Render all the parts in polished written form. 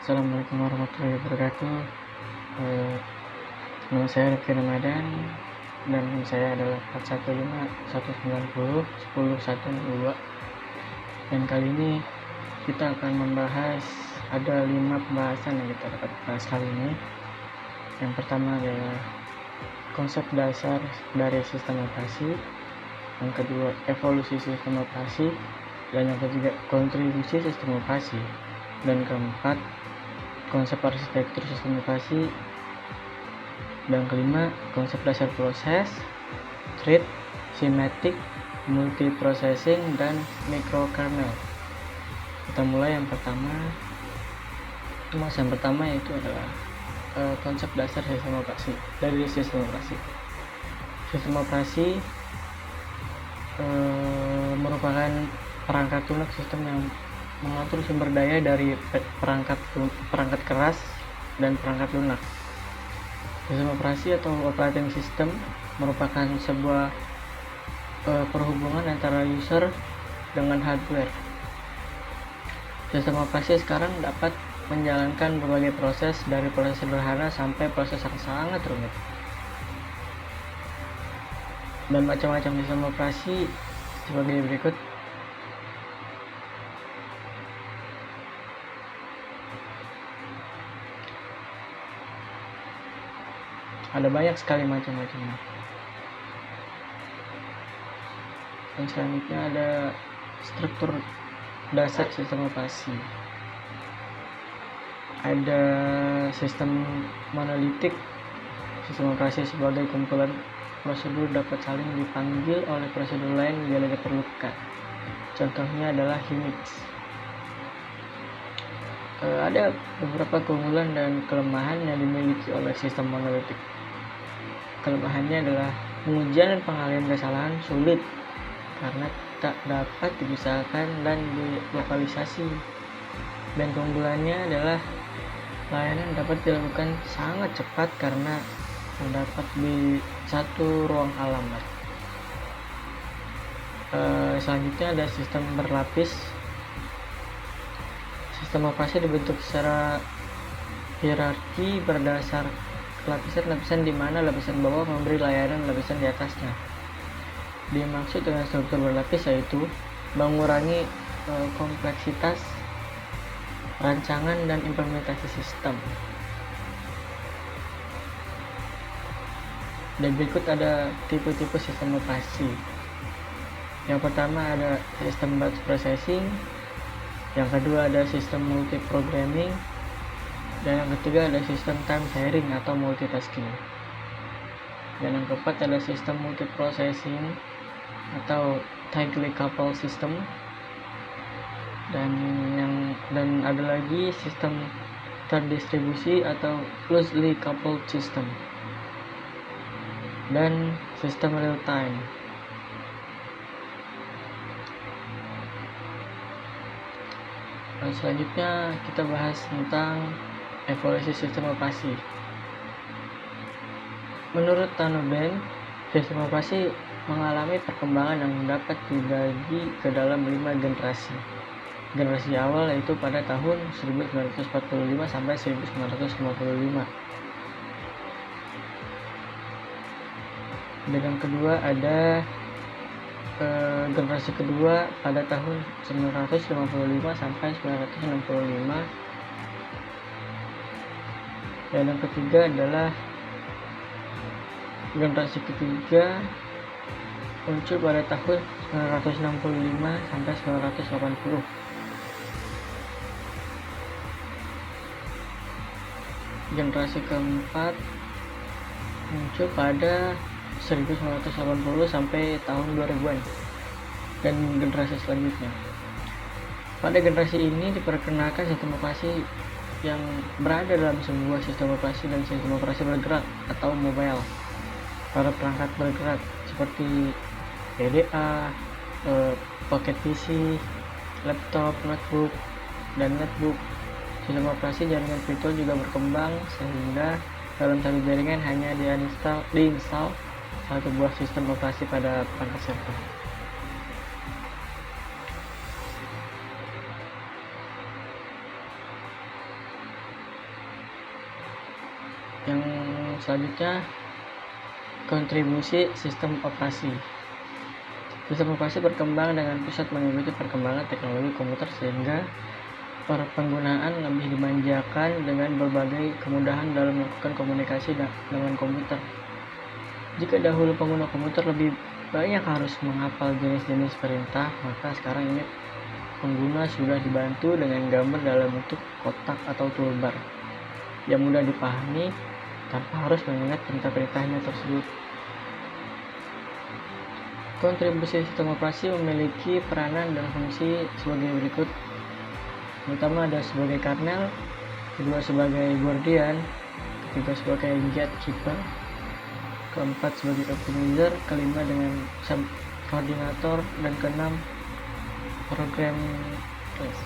Assalamualaikum warahmatullahi wabarakatuh. Nama saya Rifki Ramadan dan saya adalah 415-190-1012. Dan kali ini kita akan membahas ada 5 pembahasan yang kita dapat bahas kali ini. Yang pertama adalah konsep dasar dari sistem operasi, yang kedua evolusi sistem operasi, dan yang ketiga kontribusi sistem operasi, dan keempat konsep arsitektur sistem operasi, dan kelima konsep dasar proses, thread, schematic, multiprocessing, dan microkernel. Kita mulai yang pertama. Yang pertama yaitu adalah konsep dasar sistem operasi. Dari sistem operasi, sistem operasi merupakan perangkat lunak sistem yang mengatur sumber daya dari perangkat keras dan perangkat lunak. Sistem operasi atau operating system merupakan sebuah perhubungan antara user dengan hardware. Sistem operasi sekarang dapat menjalankan berbagai proses, dari proses sederhana sampai proses yang sangat rumit. Dan macam-macam sistem operasi sebagai berikut. Ada banyak sekali macam-macamnya. Dan selanjutnya ada struktur dasar sistem operasi. Ada sistem monolitik. Sistem operasi sebagai kumpulan prosedur dapat saling dipanggil oleh prosedur lain bila diperlukan. Contohnya adalah Unix. Ada beberapa keunggulan dan kelemahan yang dimiliki oleh sistem monolitik. Kelemahannya adalah pengujian dan pengalihan kesalahan sulit karena tak dapat dipisahkan dan dilokalisasi. Dan keunggulannya adalah layanan dapat dilakukan sangat cepat karena terdapat di satu ruang alamat. Selanjutnya ada sistem berlapis. Sistem operasi dibentuk secara hierarki berdasar lapisan-lapisan, di mana lapisan bawah memberi layanan lapisan di atasnya. Dimaksud dengan struktur berlapis yaitu mengurangi kompleksitas rancangan dan implementasi sistem. Dan berikut ada tipe-tipe sistem operasi. Yang pertama ada sistem batch processing, yang kedua ada sistem multiprogramming, dan yang ketiga ada sistem time sharing atau multitasking. Dan yang keempat ada sistem multiprocessing atau tightly coupled system. Dan ada lagi sistem terdistribusi atau loosely coupled system, dan sistem real time. Dan selanjutnya kita bahas tentang evolusi sistem operasi. Menurut Tanobin, sistem operasi mengalami perkembangan yang dapat dibagi ke dalam 5 generasi. Generasi awal yaitu pada tahun 1945 sampai 1955. Dan yang kedua ada generasi kedua pada tahun 1955 sampai 1965. Dan yang ketiga adalah generasi ketiga muncul pada tahun 1965 sampai 1980. Generasi keempat muncul pada 1980 sampai tahun 2000-an. Dan generasi selanjutnya. Pada generasi ini diperkenalkan sistem operasi yang berada dalam sebuah sistem operasi dan sistem operasi bergerak atau mobile. Para perangkat bergerak seperti PDA, pocket PC, laptop, notebook, dan netbook. Sistem operasi jaringan virtual juga berkembang sehingga dalam satu jaringan hanya diinstal satu buah sistem operasi pada perangkat server. Yang selanjutnya, kontribusi sistem operasi. Sistem operasi berkembang dengan pesat mengikuti perkembangan teknologi komputer sehingga penggunaan lebih dimanjakan dengan berbagai kemudahan dalam melakukan komunikasi dengan komputer. Jika dahulu pengguna komputer lebih banyak harus menghafal jenis-jenis perintah, maka sekarang ini pengguna sudah dibantu dengan gambar dalam bentuk kotak atau toolbar yang mudah dipahami tanpa harus mengingat perintah-perintahnya tersebut. Kontribusi sistem operasi memiliki peranan dan fungsi sebagai berikut. Pertama ada sebagai kernel, kedua sebagai guardian, ketiga sebagai gatekeeper, keempat sebagai optimizer, kelima dengan koordinator, dan keenam program test.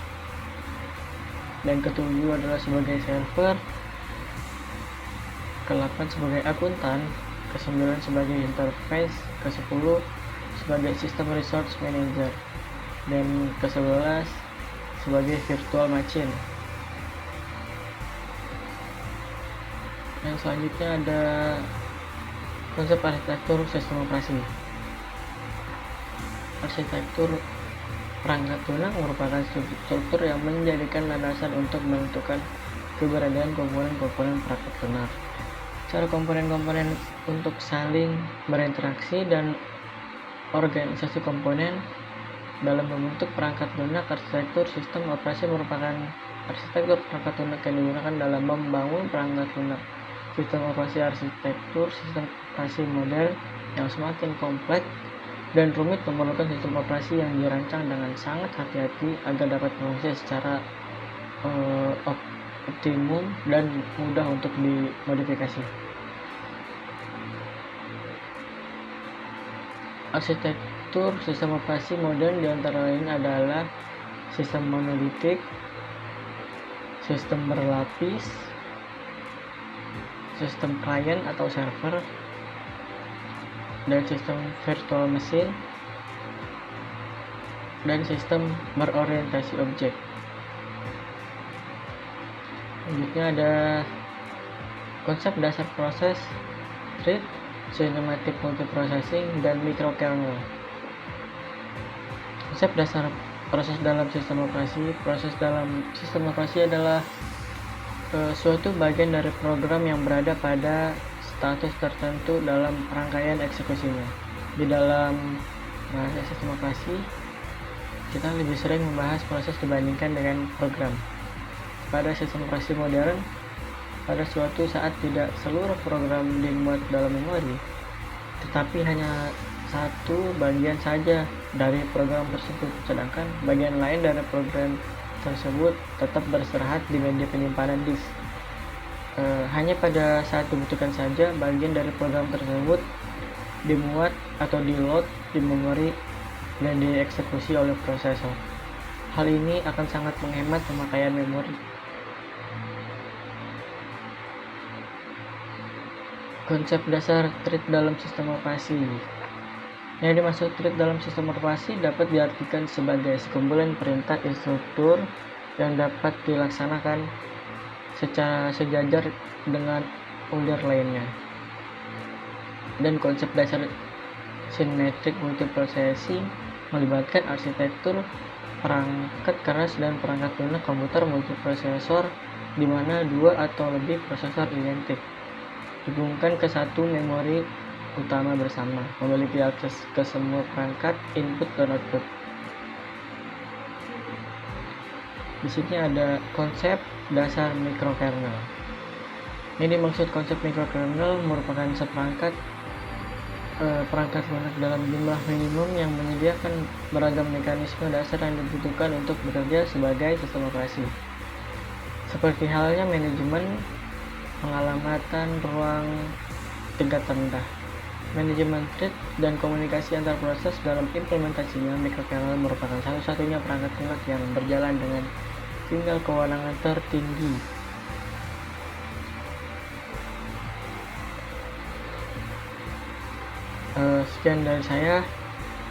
Dan ketujuh adalah sebagai server, ke-8 sebagai akuntan, ke-9 sebagai interface, ke-10 sebagai sistem resource manager, dan ke-11 sebagai virtual machine. Yang selanjutnya ada konsep arsitektur sistem operasi. Arsitektur perangkat lunak merupakan struktur yang menjadikan landasan untuk menentukan keberadaan komponen-komponen perangkat lunak. Cara komponen-komponen untuk saling berinteraksi dan organisasi komponen dalam membentuk perangkat lunak. Arsitektur sistem operasi merupakan arsitektur perangkat lunak yang digunakan dalam membangun perangkat lunak. Sistem operasi arsitektur sistem operasi model yang semakin kompleks dan rumit memerlukan sistem operasi yang dirancang dengan sangat hati-hati agar dapat berfungsi secara optimum dan mudah untuk dimodifikasi. Arsitektur sistem operasi modern diantara lain adalah sistem monolitik, sistem berlapis, sistem klien atau server, dan sistem virtual machine, dan sistem berorientasi objek. Selanjutnya ada konsep dasar proses, thread, cinematic multiprocessing, dan microkernel. Konsep dasar proses dalam sistem operasi. Proses dalam sistem operasi adalah suatu bagian dari program yang berada pada status tertentu dalam rangkaian eksekusinya. Di dalam bahasa sistem operasi, kita lebih sering membahas proses dibandingkan dengan program. Pada sistem operasi modern, pada suatu saat tidak seluruh program dimuat dalam memori, tetapi hanya satu bagian saja dari program tersebut, sedangkan bagian lain dari program tersebut tetap beristirahat di media penyimpanan disk. Hanya pada saat dibutuhkan saja bagian dari program tersebut dimuat atau di-load di memori dan dieksekusi oleh prosesor. Hal ini akan sangat menghemat pemakaian memori. Konsep dasar thread dalam sistem operasi. Yang dimaksud thread dalam sistem operasi dapat diartikan sebagai sekumpulan perintah instruktur yang dapat dilaksanakan secara sejajar dengan order lainnya. Dan konsep dasar symmetric multiprocessing melibatkan arsitektur perangkat keras dan perangkat lunak komputer multiprosesor di mana dua atau lebih prosesor identik dihubungkan ke satu memori utama bersama, memiliki akses ke semua perangkat input dan output. Di sini ada konsep dasar microkernel. Ini dimaksud konsep microkernel merupakan seperangkat perangkat lunak dalam jumlah minimum yang menyediakan beragam mekanisme dasar yang dibutuhkan untuk bekerja sebagai sistem operasi. Seperti halnya manajemen pengalamatan ruang tingkat rendah, manajemen thread, dan komunikasi antar proses. Dalam implementasinya, microkernel merupakan satu-satunya perangkat lunak yang berjalan dengan tingkat kewenangan tertinggi. Sekian dari saya.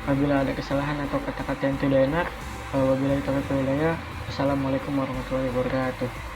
Apabila ada kesalahan atau kata-kata yang tidak enak, wabillahi taufiq wal hidayah. Assalamualaikum warahmatullahi wabarakatuh.